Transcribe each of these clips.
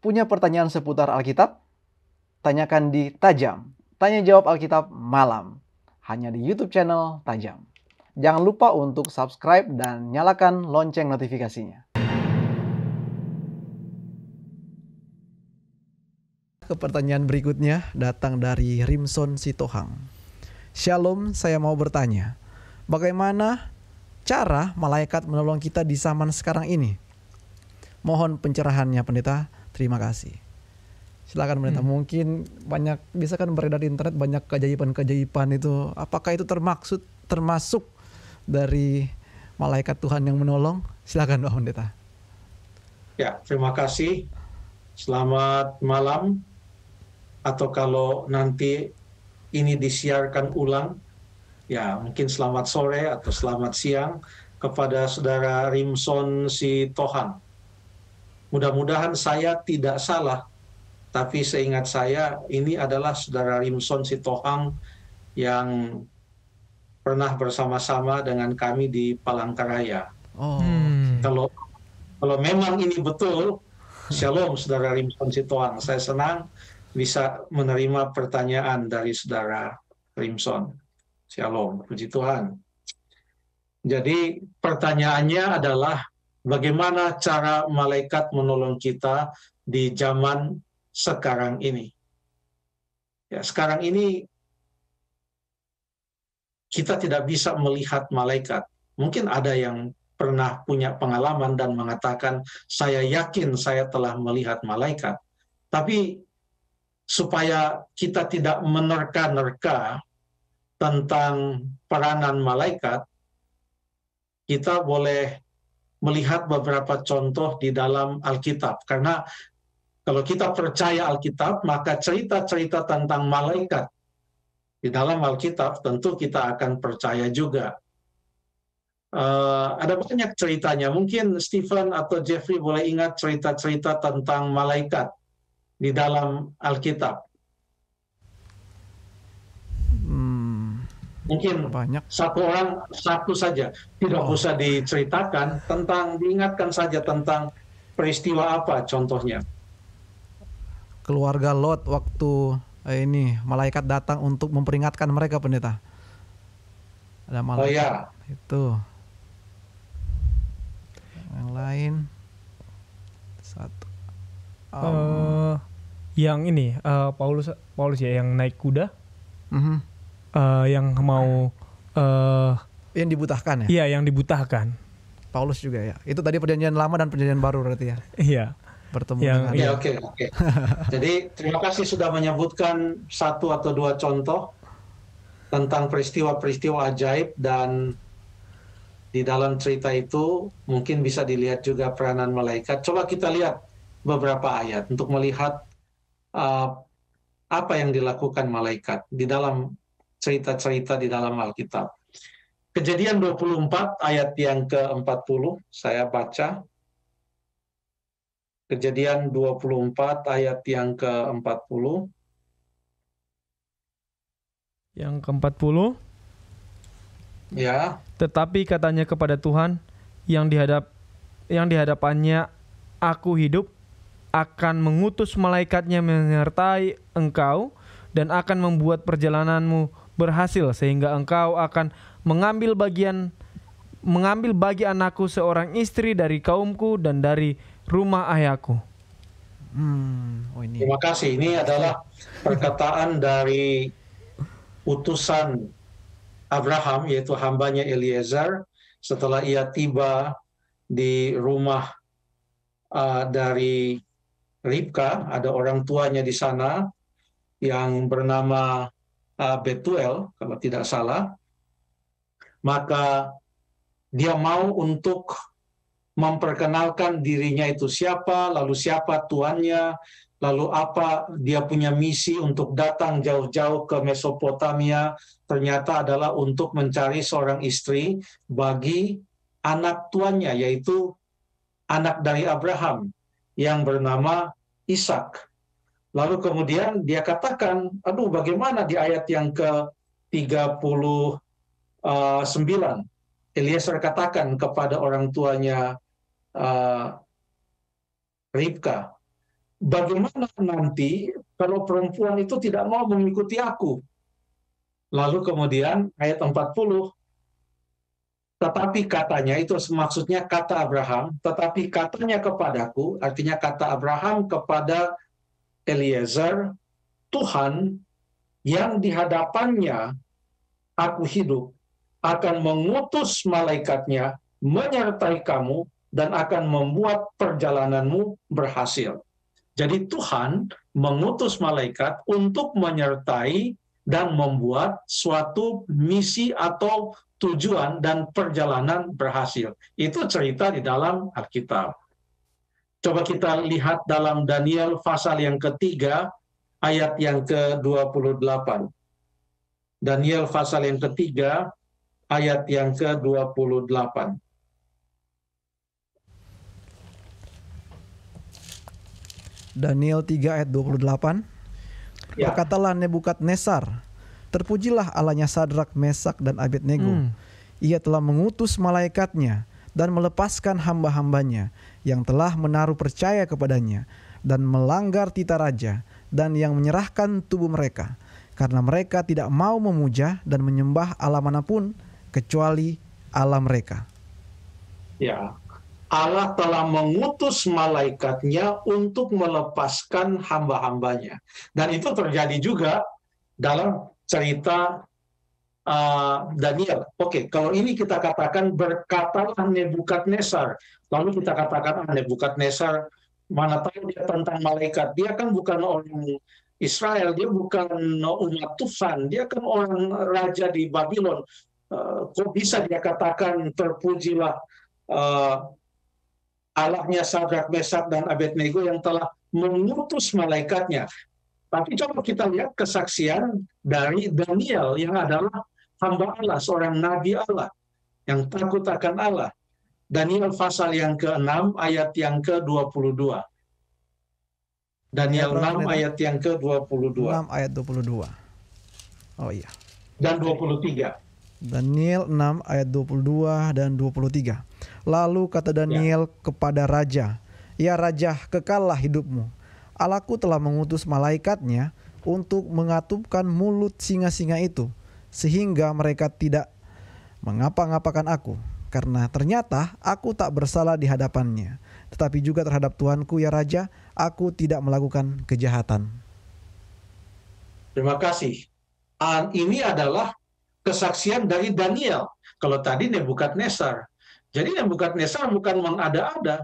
Punya pertanyaan seputar Alkitab? Tanyakan di Tajam. Tanya jawab Alkitab malam. Hanya di YouTube channel Tajam. Jangan lupa untuk subscribe dan nyalakan lonceng notifikasinya. Ke pertanyaan berikutnya datang dari Rimson Sitohang. Shalom, saya mau bertanya. Bagaimana cara malaikat menolong kita di zaman sekarang ini? Mohon pencerahannya pendeta. Terima kasih. Silakan pendeta. Mungkin banyak, bisa kan beredar di internet banyak keajaiban-keajaiban itu. Apakah itu termasuk dari malaikat Tuhan yang menolong? Silakan Pak Pendeta. Ya, terima kasih. Selamat malam. Atau kalau nanti ini disiarkan ulang, ya mungkin selamat sore atau selamat siang kepada saudara Rimson Sitohang. Mudah-mudahan saya tidak salah, tapi seingat saya ini adalah saudara Rimson Sitohang yang pernah bersama-sama dengan kami di Palangkaraya. Kalau memang ini betul, shalom saudara Rimson Sitohang. Saya senang bisa menerima pertanyaan dari saudara Rimson. Shalom, puji Tuhan. Jadi pertanyaannya adalah bagaimana cara malaikat menolong kita di zaman sekarang ini. Ya, sekarang ini kita tidak bisa melihat malaikat. Mungkin ada yang pernah punya pengalaman dan mengatakan, saya yakin saya telah melihat malaikat. Tapi supaya kita tidak menerka-nerka tentang peranan malaikat, kita boleh melihat beberapa contoh di dalam Alkitab. Karena kalau kita percaya Alkitab, maka cerita-cerita tentang malaikat di dalam Alkitab tentu kita akan percaya juga. Ada banyak ceritanya. Mungkin Stephen atau Jeffrey boleh ingat cerita-cerita tentang malaikat di dalam Alkitab. Mungkin banyak. satu saja, tidak usah diceritakan, diingatkan saja tentang peristiwa apa contohnya. Keluarga Lot waktu ini malaikat datang untuk memperingatkan mereka, pendeta. Ada malaikat. Oh ya. Itu. Yang lain satu. Yang ini Paulus ya yang naik kuda. Yang mau yang dibutahkan ya? Iya, yang dibutahkan. Paulus juga ya. Itu tadi perjanjian lama dan perjanjian baru berarti ya. Iya. Bertemu ya, oke. Jadi terima kasih sudah menyebutkan satu atau dua contoh tentang peristiwa-peristiwa ajaib, dan di dalam cerita itu mungkin bisa dilihat juga peranan malaikat. Coba kita lihat beberapa ayat untuk melihat apa yang dilakukan malaikat di dalam cerita-cerita di dalam Alkitab. Kejadian 24 ayat yang ke-40 saya baca. Kejadian 24 ayat yang ke-40. Yang ke-40. Ya. Tetapi katanya kepada Tuhan, yang di hadapannya aku hidup, akan mengutus malaikatnya menyertai engkau dan akan membuat perjalananmu berhasil, sehingga engkau akan mengambil bagi anakku seorang istri dari kaumku dan dari rumah ayahku. Terima kasih. Ini adalah perkataan dari utusan Abraham, yaitu hambanya Eliezer, setelah ia tiba di rumah dari Ribka. Ada orang tuanya di sana yang bernama Betuel, kalau tidak salah. Maka dia mau untuk memperkenalkan dirinya itu siapa, lalu siapa tuannya, lalu apa dia punya misi untuk datang jauh-jauh ke Mesopotamia. Ternyata adalah untuk mencari seorang istri bagi anak tuannya, yaitu anak dari Abraham yang bernama Ishak. Lalu kemudian dia katakan, aduh bagaimana di ayat yang ke-39, Eliezer katakan kepada orang tuanya Ribka, bagaimana nanti kalau perempuan itu tidak mau mengikuti aku? Lalu kemudian ayat 40, tetapi katanya, itu maksudnya kata Abraham, tetapi katanya kepadaku, artinya kata Abraham kepada Eliezer, Tuhan yang di hadapannya aku hidup akan mengutus malaikatnya menyertai kamu dan akan membuat perjalananmu berhasil. Jadi Tuhan mengutus malaikat untuk menyertai dan membuat suatu misi atau tujuan dan perjalanan berhasil. Itu cerita di dalam Alkitab. Coba kita lihat dalam Daniel pasal yang ketiga, ayat yang ke-28. Daniel pasal yang ketiga, ayat yang ke-28. Daniel 3 ayat 28. Ya. Berkatalah Nebukadnezar, terpujilah Allahnya Sadrak, Mesak, dan Abednego. Ia telah mengutus malaikatnya dan melepaskan hamba-hambanya yang telah menaruh percaya kepadanya dan melanggar titah raja dan yang menyerahkan tubuh mereka, karena mereka tidak mau memuja dan menyembah Allah manapun kecuali Allah mereka. Ya, Allah telah mengutus malaikatnya untuk melepaskan hamba-hambanya. Dan itu terjadi juga dalam cerita Daniel. Oke, kalau ini kita katakan berkatalah Nebukadnezar. Lalu kita katakan Nebukadnezar, mana tahu dia tentang malaikat. Dia kan bukan orang Israel, dia bukan umat Tuhan, dia kan orang raja di Babylon. Kok bisa dia katakan terpujilah Allahnya Sadrak, Mesak, dan Abednego yang telah mengutus malaikatnya. Tapi coba kita lihat kesaksian dari Daniel yang adalah hamba Allah, seorang nabi Allah yang takut akan Allah. Daniel pasal yang ke-6 ayat yang ke-22. Daniel 6 ayat yang ke-22. 6 ayat 22. Oh iya. Dan 23. Daniel 6 ayat 22 dan 23. Lalu kata Daniel kepada raja, "Ya raja, kekallah hidupmu. Allahku telah mengutus malaikatnya untuk mengatupkan mulut singa-singa itu, sehingga mereka tidak mengapa-ngapakan aku. Karena ternyata aku tak bersalah di hadapannya. Tetapi juga terhadap Tuanku ya raja, aku tidak melakukan kejahatan." Terima kasih. Ini adalah kesaksian dari Daniel. Kalau tadi Nebukadnezar. Jadi Nebukadnezar bukan mengada-ada.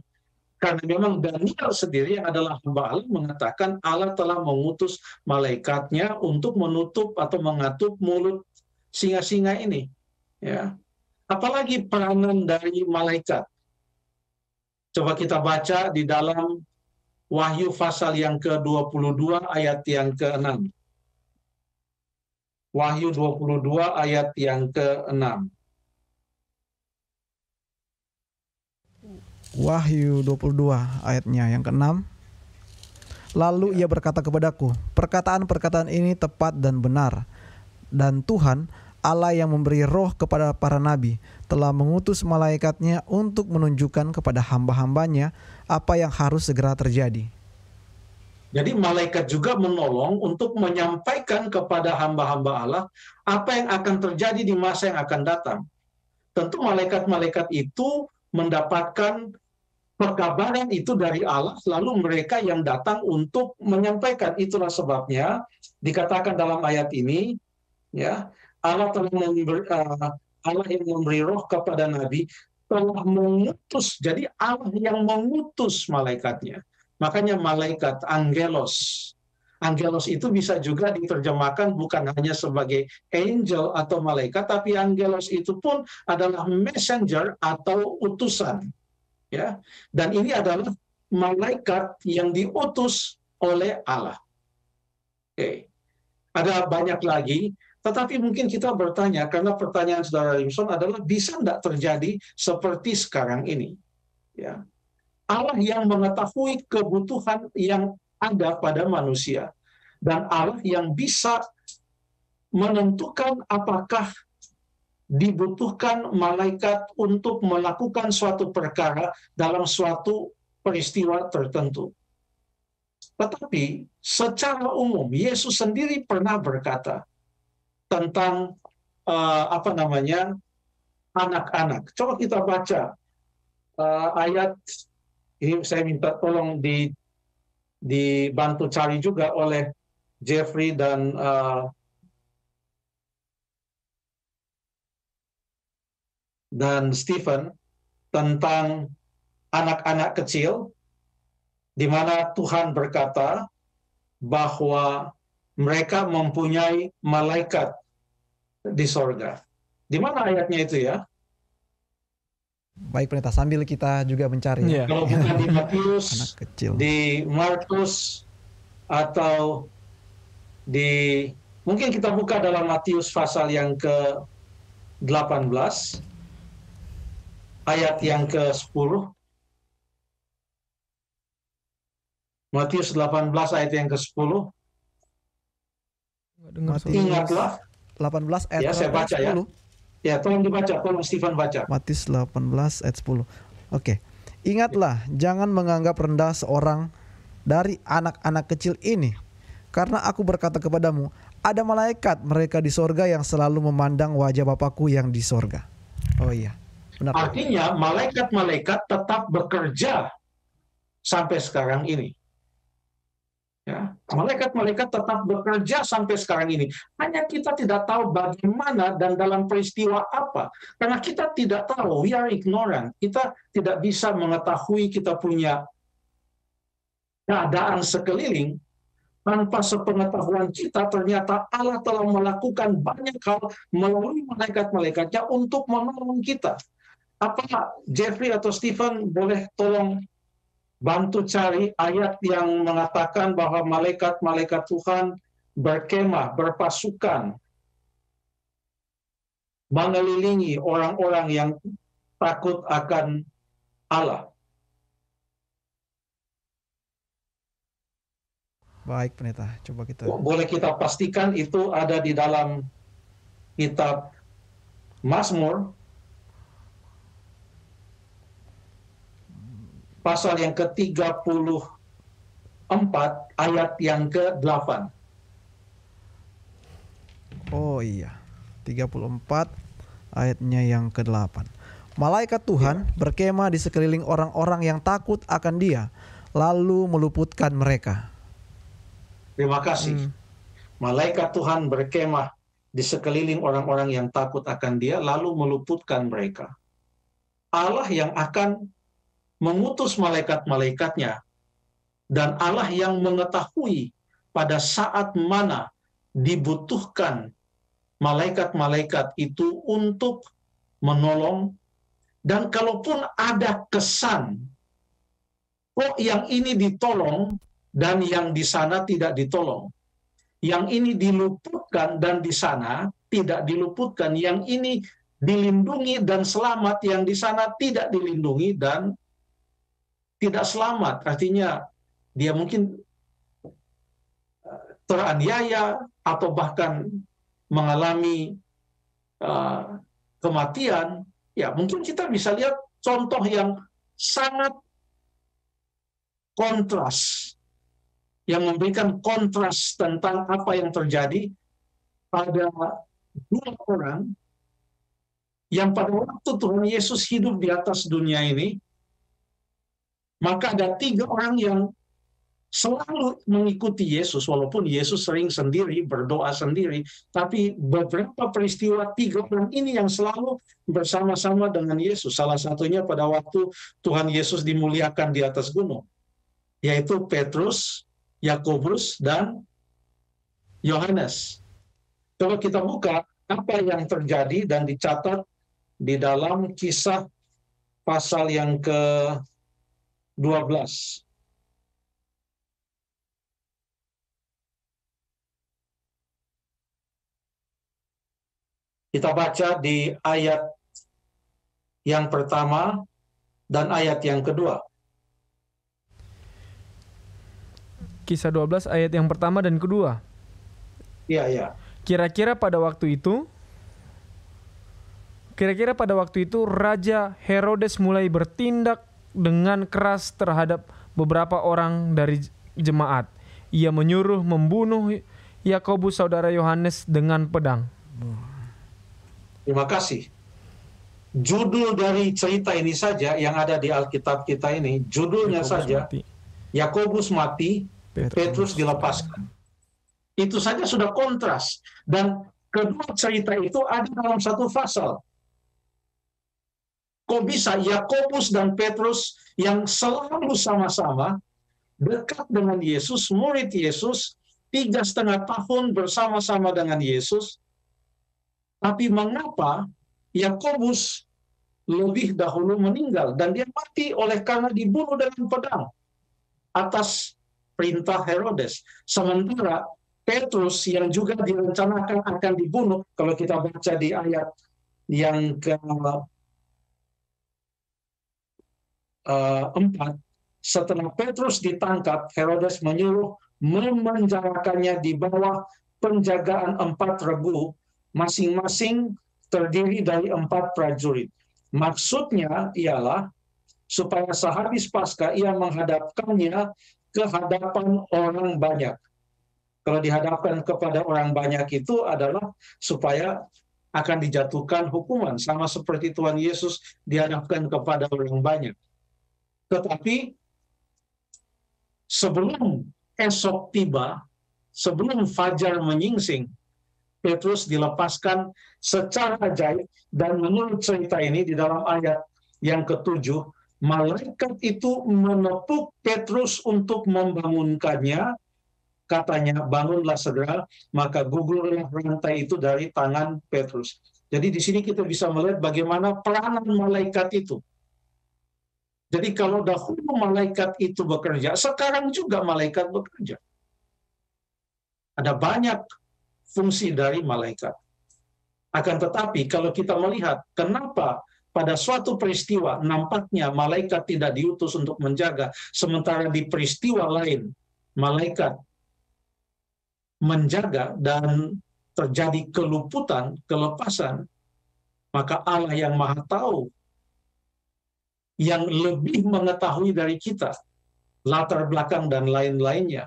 Karena memang Daniel sendiri yang adalah hamba Allah mengatakan Allah telah mengutus malaikatnya untuk menutup atau mengatup mulut singa-singa ini. Ya. Apalagi peranan dari malaikat. Coba kita baca di dalam Wahyu pasal yang ke-22 ayat yang ke-6. Wahyu 22 ayat yang ke-6. Wahyu 22 ayatnya yang ke-6. Lalu ia berkata kepadaku, perkataan-perkataan ini tepat dan benar. Dan Tuhan, Allah yang memberi roh kepada para nabi, telah mengutus malaikatnya untuk menunjukkan kepada hamba-hambanya apa yang harus segera terjadi. Jadi malaikat juga menolong untuk menyampaikan kepada hamba-hamba Allah apa yang akan terjadi di masa yang akan datang. Tentu malaikat-malaikat itu mendapatkan perkabaran itu dari Allah, lalu mereka yang datang untuk menyampaikan. Itulah sebabnya dikatakan dalam ayat ini, ya, Allah yang memberi roh kepada nabi telah mengutus. Jadi Allah yang mengutus malaikatnya. Makanya malaikat, angelos. Angelos itu bisa juga diterjemahkan bukan hanya sebagai angel atau malaikat, tapi angelos itu pun adalah messenger atau utusan. Ya, dan ini adalah malaikat yang diutus oleh Allah. Oke. Ada banyak lagi, tetapi mungkin kita bertanya, karena pertanyaan Saudara Rimson adalah bisa tidak terjadi seperti sekarang ini? Ya. Allah yang mengetahui kebutuhan yang ada pada manusia. Dan Allah yang bisa menentukan apakah dibutuhkan malaikat untuk melakukan suatu perkara dalam suatu peristiwa tertentu. Tetapi secara umum Yesus sendiri pernah berkata tentang anak-anak. Coba kita baca ayat ini, saya minta tolong dibantu cari juga oleh Jeffrey dan Stephen tentang anak-anak kecil, di mana Tuhan berkata bahwa mereka mempunyai malaikat di sorga. Di mana ayatnya itu ya? Baik pendeta, sambil kita juga mencari. Iya. Kalau bukan di Matius, Anak kecil. di Markus, atau mungkin kita buka dalam Matius pasal yang ke-18, ayat yang ke-10. Matius 18 ayat yang ke-10. Matius Ingatlah. 18 ayat Ya, saya baca 10. ya. Ya, tolong dibaca, tolong Stephen baca. Matius 18 ayat 10. Oke. Ingatlah, jangan menganggap rendah seorang dari anak-anak kecil ini. Karena aku berkata kepadamu, ada malaikat mereka di sorga yang selalu memandang wajah Bapakku yang di sorga. Oh iya, benar. Artinya malaikat-malaikat tetap bekerja sampai sekarang ini. Ya, malaikat-malaikat tetap bekerja sampai sekarang ini. Hanya kita tidak tahu bagaimana dan dalam peristiwa apa. Karena kita tidak tahu, we are ignorant. Kita tidak bisa mengetahui, kita punya keadaan sekeliling. Tanpa sepengetahuan kita, ternyata Allah telah melakukan banyak hal melalui malaikat-malaikatnya untuk menolong kita. Apa Jeffrey atau Stephen boleh tolong bantu cari ayat yang mengatakan bahwa malaikat-malaikat Tuhan berkemah, berpasukan, mengelilingi orang-orang yang takut akan Allah. Baik pendeta, coba kita. Boleh kita pastikan itu ada di dalam kitab Mazmur pasal yang ke-34 ayat yang ke-8. Oh iya, 34 ayatnya yang ke-8. Malaikat Tuhan berkemah di sekeliling orang-orang yang takut akan Dia, lalu meluputkan mereka. Terima kasih. Malaikat Tuhan berkemah di sekeliling orang-orang yang takut akan Dia, lalu meluputkan mereka. Allah yang akan mengutus malaikat-malaikatnya, dan Allah yang mengetahui pada saat mana dibutuhkan malaikat-malaikat itu untuk menolong. Dan kalaupun ada kesan, kok yang ini ditolong dan yang di sana tidak ditolong, yang ini diluputkan dan di sana tidak diluputkan, yang ini dilindungi dan selamat, yang di sana tidak dilindungi dan tidak selamat. Artinya dia mungkin teraniaya atau bahkan mengalami kematian. Ya, mungkin kita bisa lihat contoh yang sangat kontras, yang memberikan kontras tentang apa yang terjadi pada dua orang yang pada waktu Tuhan Yesus hidup di atas dunia ini, maka ada 3 orang yang selalu mengikuti Yesus, walaupun Yesus sering sendiri, berdoa sendiri, tapi beberapa peristiwa 3 orang ini yang selalu bersama-sama dengan Yesus. Salah satunya pada waktu Tuhan Yesus dimuliakan di atas gunung, yaitu Petrus, Yakobus, dan Yohanes. Kalau kita buka apa yang terjadi dan dicatat di dalam Kisah pasal yang ke-12. Kita baca di ayat yang pertama dan ayat yang kedua. Kisah 12 ayat yang pertama dan kedua. Iya. Kira-kira pada waktu itu Raja Herodes mulai bertindak dengan keras terhadap beberapa orang dari jemaat. Ia menyuruh membunuh Yakobus saudara Yohanes dengan pedang. Terima kasih. Judul dari cerita ini saja yang ada di Alkitab kita ini, judulnya Yakobus saja, mati. Yakobus mati, Petrus dilepaskan. Itu saja sudah kontras. Dan kedua cerita itu ada dalam satu pasal. Kok bisa Yakobus dan Petrus yang selalu sama-sama dekat dengan Yesus, murid Yesus, 3,5 tahun bersama-sama dengan Yesus, tapi mengapa Yakobus lebih dahulu meninggal dan dia mati oleh karena dibunuh dengan pedang atas perintah Herodes. Sementara Petrus yang juga direncanakan akan dibunuh, kalau kita baca di ayat yang ke-4, setelah Petrus ditangkap, Herodes menyuruh memenjarakannya di bawah penjagaan 4 regu, masing-masing terdiri dari 4 prajurit. Maksudnya ialah supaya sehabis Paskah ia menghadapkannya ke hadapan orang banyak. Kalau dihadapkan kepada orang banyak itu adalah supaya akan dijatuhkan hukuman, sama seperti Tuhan Yesus dihadapkan kepada orang banyak. Tetapi sebelum esok tiba, sebelum fajar menyingsing, Petrus dilepaskan secara ajaib, dan menurut cerita ini di dalam ayat yang ke-7, malaikat itu menepuk Petrus untuk membangunkannya, katanya, bangunlah segera, maka gugurlah rantai itu dari tangan Petrus. Jadi di sini kita bisa melihat bagaimana peranan malaikat itu. Jadi kalau dahulu malaikat itu bekerja, sekarang juga malaikat bekerja. Ada banyak fungsi dari malaikat. Akan tetapi kalau kita melihat kenapa pada suatu peristiwa nampaknya malaikat tidak diutus untuk menjaga, sementara di peristiwa lain malaikat menjaga dan terjadi keluputan, kelepasan, maka Allah yang Maha Tahu, yang lebih mengetahui dari kita latar belakang dan lain-lainnya.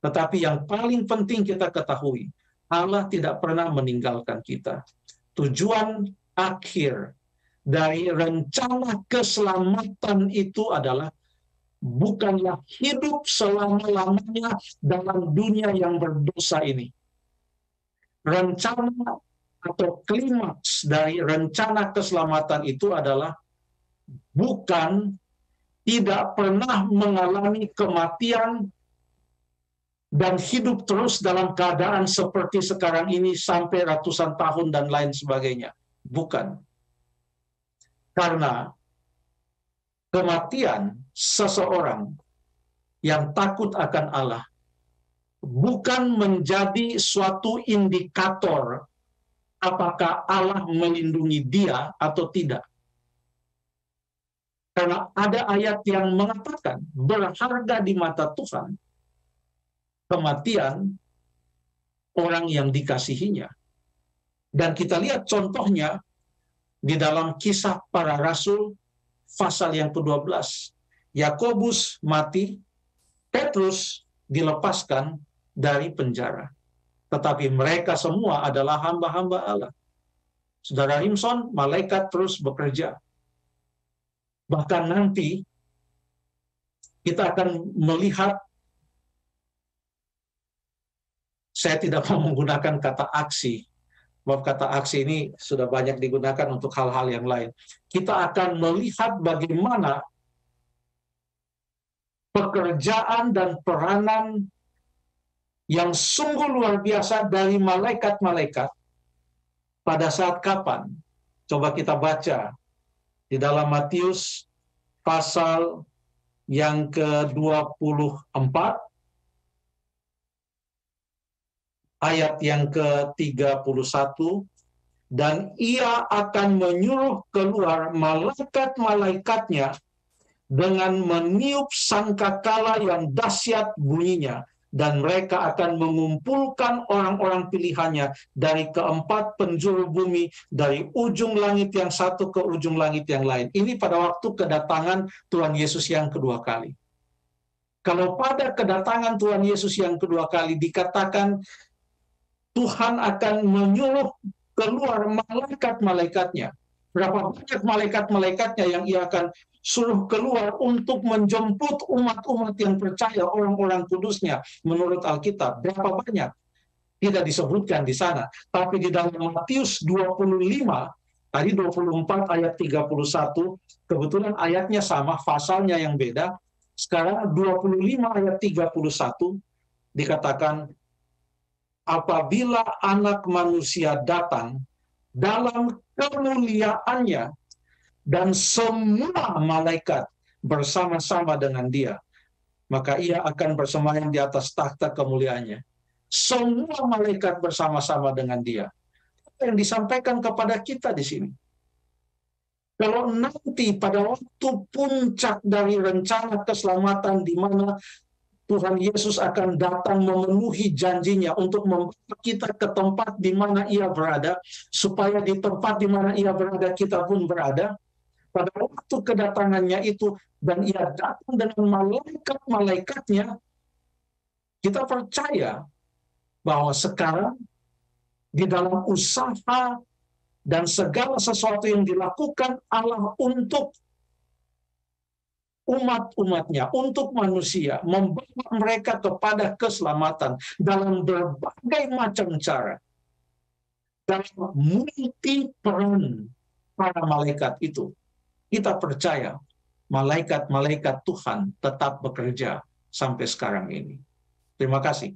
Tetapi yang paling penting kita ketahui, Allah tidak pernah meninggalkan kita. Tujuan akhir dari rencana keselamatan itu adalah bukanlah hidup selama-lamanya dalam dunia yang berdosa ini. Rencana atau klimaks dari rencana keselamatan itu adalah bukan tidak pernah mengalami kematian dan hidup terus dalam keadaan seperti sekarang ini sampai ratusan tahun dan lain sebagainya. Bukan. Karena kematian seseorang yang takut akan Allah bukan menjadi suatu indikator apakah Allah melindungi dia atau tidak. Karena ada ayat yang mengatakan berharga di mata Tuhan kematian orang yang dikasihinya. Dan kita lihat contohnya di dalam Kisah Para Rasul pasal yang ke-12. Yakobus mati, Petrus dilepaskan dari penjara. Tetapi mereka semua adalah hamba-hamba Allah. Saudara Rimson, malaikat terus bekerja. Bahkan nanti kita akan melihat, saya tidak mau menggunakan kata aksi, sebab kata aksi ini sudah banyak digunakan untuk hal-hal yang lain. Kita akan melihat bagaimana pekerjaan dan peranan yang sungguh luar biasa dari malaikat-malaikat pada saat kapan? Coba kita baca di dalam Matius pasal yang ke-24, ayat yang ke-31, dan ia akan menyuruh keluar malaikat-malaikatnya dengan meniup sangkakala yang dahsyat bunyinya, dan mereka akan mengumpulkan orang-orang pilihannya dari keempat penjuru bumi, dari ujung langit yang satu ke ujung langit yang lain. Ini pada waktu kedatangan Tuhan Yesus yang kedua kali. Kalau pada kedatangan Tuhan Yesus yang kedua kali dikatakan Tuhan akan menyuruh keluar malaikat-malaikatnya. Berapa banyak malaikat-malaikatnya yang ia akan suruh keluar untuk menjemput umat-umat yang percaya, orang-orang kudusnya menurut Alkitab. Berapa banyak? Tidak disebutkan di sana. Tapi di dalam Matius 25, tadi 24 ayat 31, kebetulan ayatnya sama, pasalnya yang beda. Sekarang 25 ayat 31 dikatakan, apabila Anak Manusia datang dalam kemuliaannya dan semua malaikat bersama-sama dengan dia, maka ia akan bersemayam di atas takhta kemuliaannya. Semua malaikat bersama-sama dengan dia. Apa yang disampaikan kepada kita di sini? Kalau nanti pada waktu puncak dari rencana keselamatan di mana Tuhan Yesus akan datang memenuhi janjinya untuk membawa kita ke tempat di mana ia berada, supaya di tempat di mana ia berada kita pun berada. Pada waktu kedatangannya itu, dan ia datang dengan malaikat-malaikatnya, kita percaya bahwa sekarang di dalam usaha dan segala sesuatu yang dilakukan Allah untuk umat-umatnya, untuk manusia, membawa mereka kepada keselamatan dalam berbagai macam cara. Dalam multi peran para malaikat itu, kita percaya malaikat-malaikat Tuhan tetap bekerja sampai sekarang ini. Terima kasih.